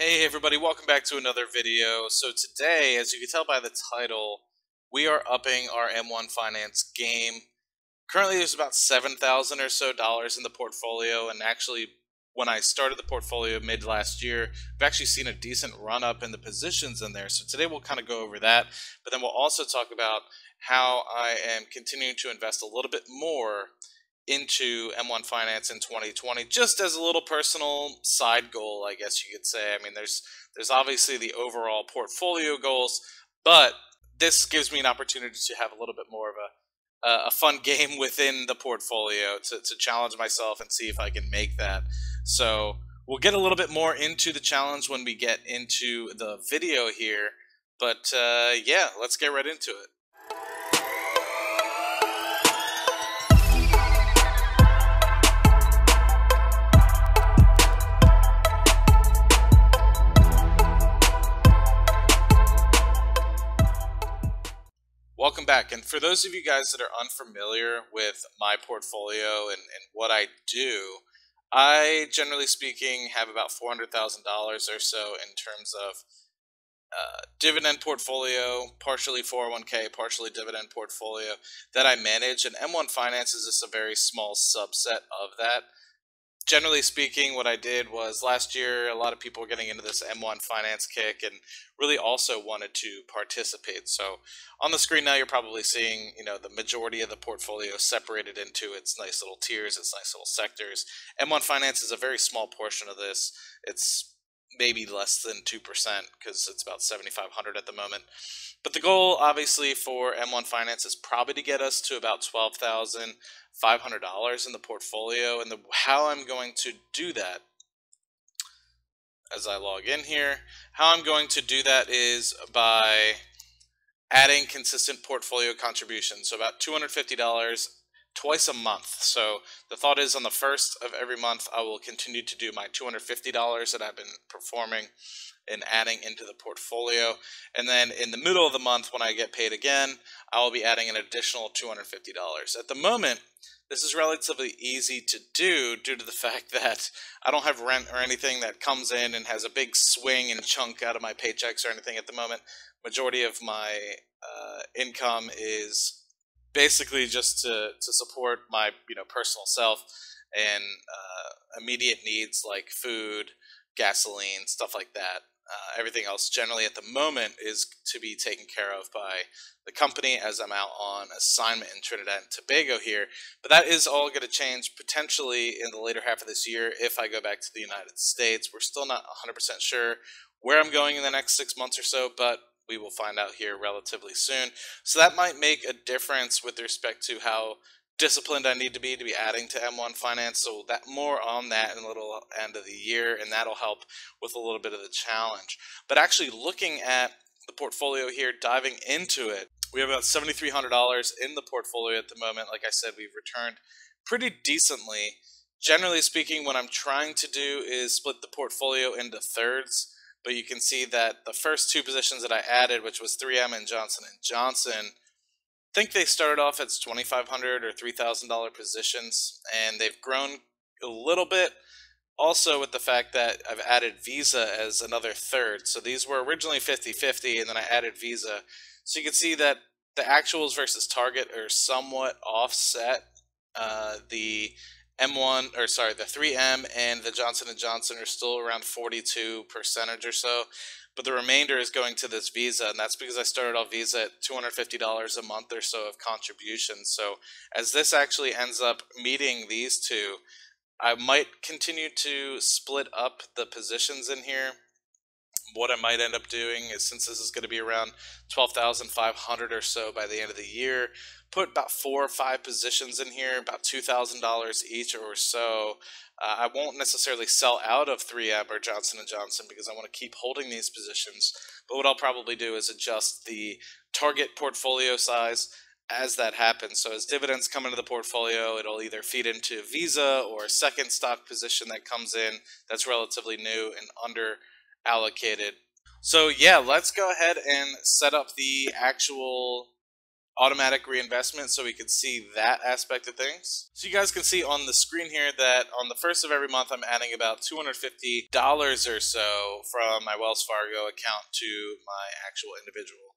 Hey everybody, welcome back to another video. So today, as you can tell by the title, we are upping our M1 Finance game. Currently there's about $7,000 or so in the portfolio, and actually when I started the portfolio mid last year, we've actually seen a decent run up in the positions in there. So today we'll kind of go over that, but then we'll also talk about how I am continuing to invest a little bit more into M1 Finance in 2020, just as a little personal side goal, I guess you could say. I mean, there's obviously the overall portfolio goals, but this gives me an opportunity to have a little bit more of a fun game within the portfolio to challenge myself and see if I can make that. So we'll get a little bit more into the challenge when we get into the video here, but yeah, let's get right into it. Welcome back, and for those of you guys that are unfamiliar with my portfolio and what I do, I generally speaking have about $400,000 or so in terms of dividend portfolio, partially 401k, partially dividend portfolio that I manage, and M1 Finance is just a very small subset of that. Generally speaking, what I did was last year, a lot of people were getting into this M1 Finance kick and really also wanted to participate. So on the screen now, you're probably seeing, the majority of the portfolio separated into its nice little tiers, its nice little sectors. M1 Finance is a very small portion of this. It's maybe less than 2% because it's about 7,500 at the moment. But the goal, obviously, for M1 Finance is probably to get us to about $12,500 in the portfolio. And how I'm going to do that, as I log in here, how I'm going to do that is by adding consistent portfolio contributions. So about $250 twice a month. So the thought is on the first of every month, I will continue to do my $250 that I've been performing and adding into the portfolio. And then in the middle of the month, when I get paid again, I will be adding an additional $250. At the moment, this is relatively easy to do due to the fact that I don't have rent or anything that comes in and has a big swing and chunk out of my paychecks or anything at the moment. Majority of my income is basically just to support my personal self and immediate needs like food, gasoline, stuff like that. Everything else generally at the moment is to be taken care of by the company as I'm out on assignment in Trinidad and Tobago here. But that is all going to change potentially in the later half of this year if I go back to the United States. We're still not 100% sure where I'm going in the next 6 months or so, but we will find out here relatively soon. So that might make a difference with respect to how disciplined I need to be adding to M1 Finance. So that more on that in the little end of the year, and that'll help with a little bit of the challenge. But actually looking at the portfolio here, diving into it, we have about $7,300 in the portfolio at the moment. Like I said, we've returned pretty decently. Generally speaking, what I'm trying to do is split the portfolio into thirds. But you can see that the first two positions that I added, which was 3M and Johnson & Johnson, I think they started off as $2,500 or $3,000 positions, and they've grown a little bit. Also with the fact that I've added Visa as another third. So these were originally 50-50, and then I added Visa. So you can see that the actuals versus target are somewhat offset. The 3M and the Johnson & Johnson are still around 42% or so, but the remainder is going to this Visa, and that's because I started off Visa at $250 a month or so of contributions. So as this actually ends up meeting these two, I might continue to split up the positions in here. What I might end up doing is, since this is going to be around 12,500 or so by the end of the year, put about 4 or 5 positions in here, about $2,000 each or so. I won't necessarily sell out of 3M or Johnson & Johnson because I want to keep holding these positions. But what I'll probably do is adjust the target portfolio size as that happens. So as dividends come into the portfolio, it'll either feed into Visa or a second stock position that comes in that's relatively new and under allocated. So yeah, let's go ahead and set up the actual automatic reinvestment so we can see that aspect of things. So you guys can see on the screen here that on the first of every month I'm adding about $250 or so from my Wells Fargo account to my actual individual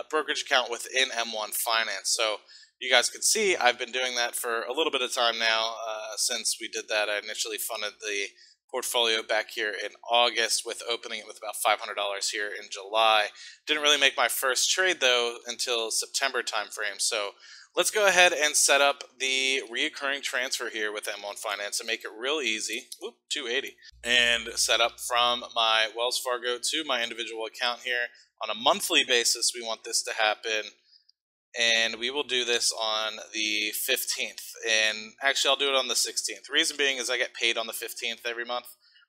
brokerage account within M1 Finance. So you guys can see I've been doing that for a little bit of time now. Since we did that, I initially funded the portfolio back here in August with opening it with about $500 here in July. Didn't really make my first trade though until September timeframe. So let's go ahead and set up the reoccurring transfer here with M1 Finance and make it real easy. Whoop, 280. And set up from my Wells Fargo to my individual account here. On a monthly basis, we want this to happen. And we will do this on the 15th. And actually, I'll do it on the 16th. Reason being is I get paid on the 15th every month,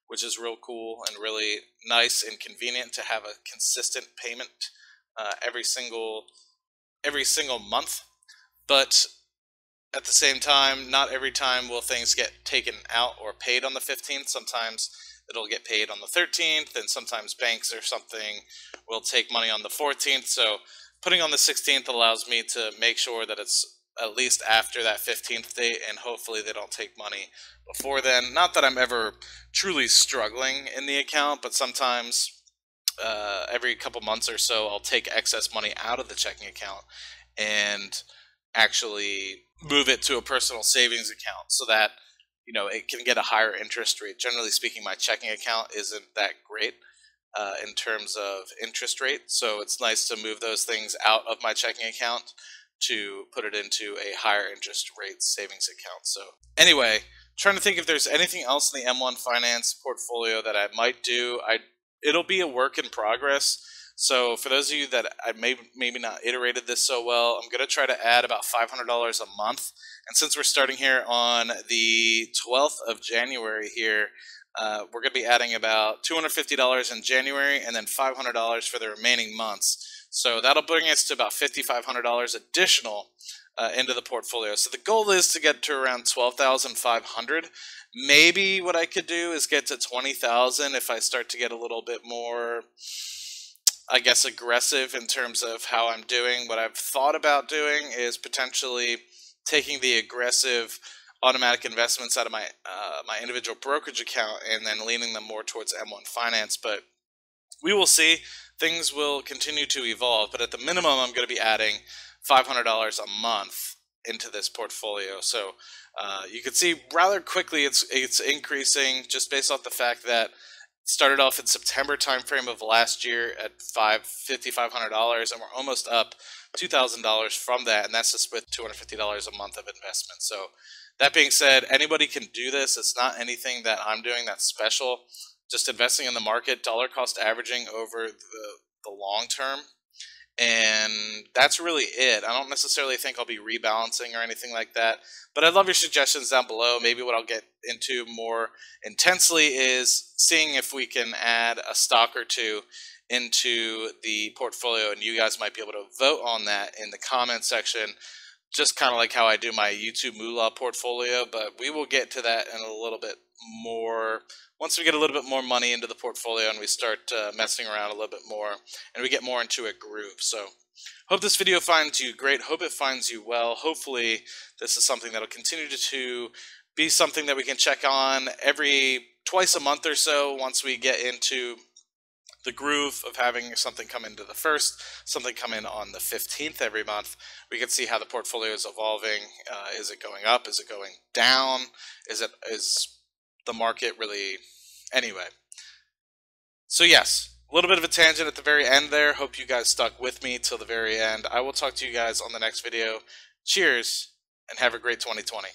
which is real cool and really nice and convenient to have a consistent payment every single month. But at the same time, not every time will things get taken out or paid on the 15th. Sometimes it'll get paid on the 13th, and sometimes banks or something will take money on the 14th. So putting on the 16th allows me to make sure that it's at least after that 15th date, and hopefully they don't take money before then. Not that I'm ever truly struggling in the account, but sometimes every couple months or so I'll take excess money out of the checking account and actually move it to a personal savings account so that it can get a higher interest rate. Generally speaking, my checking account isn't that great in terms of interest rate, so it's nice to move those things out of my checking account to put it into a higher interest rate savings account. So anyway, trying to think if there's anything else in the M1 Finance portfolio that I might do. It'll be a work in progress. So for those of you that I maybe not iterated this so well, I'm going to try to add about $500 a month. And since we're starting here on the 12th of January here, we're going to be adding about $250 in January and then $500 for the remaining months. So that'll bring us to about $5,500 additional into the portfolio. So the goal is to get to around $12,500. Maybe what I could do is get to $20,000 if I start to get a little bit more, I guess, aggressive in terms of how I'm doing. What I've thought about doing is potentially taking the aggressive automatic investments out of my my individual brokerage account and then leaning them more towards M1 Finance. But we will see. Things will continue to evolve. But at the minimum, I'm going to be adding $500 a month into this portfolio. So you can see rather quickly it's increasing just based off the fact that it started off in September timeframe of last year at $5,500, and we're almost up $2,000 from that, and that's just with $250 a month of investment. So that being said, anybody can do this. It's not anything that I'm doing that's special. Just investing in the market, dollar cost averaging over the long term. And that's really it. I don't necessarily think I'll be rebalancing or anything like that. But I'd love your suggestions down below. Maybe what I'll get into more intensely is seeing if we can add a stock or two into the portfolio. And you guys might be able to vote on that in the comment section. Just kind of like how I do my YouTube Moolah portfolio. But we will get to that in a little bit more once we get a little bit more money into the portfolio and we start messing around a little bit more and we get more into a groove. So hope this video finds you great. Hope it finds you well. Hopefully this is something that'll continue to be something that we can check on twice a month or so once we get into the groove of having something come into the 1st, something come in on the 15th every month. We can see how the portfolio is evolving. Is it going up? Is it going down? Is the market really? Anyway, so yes, a little bit of a tangent at the very end there. Hope you guys stuck with me till the very end. I will talk to you guys on the next video. Cheers and have a great 2020.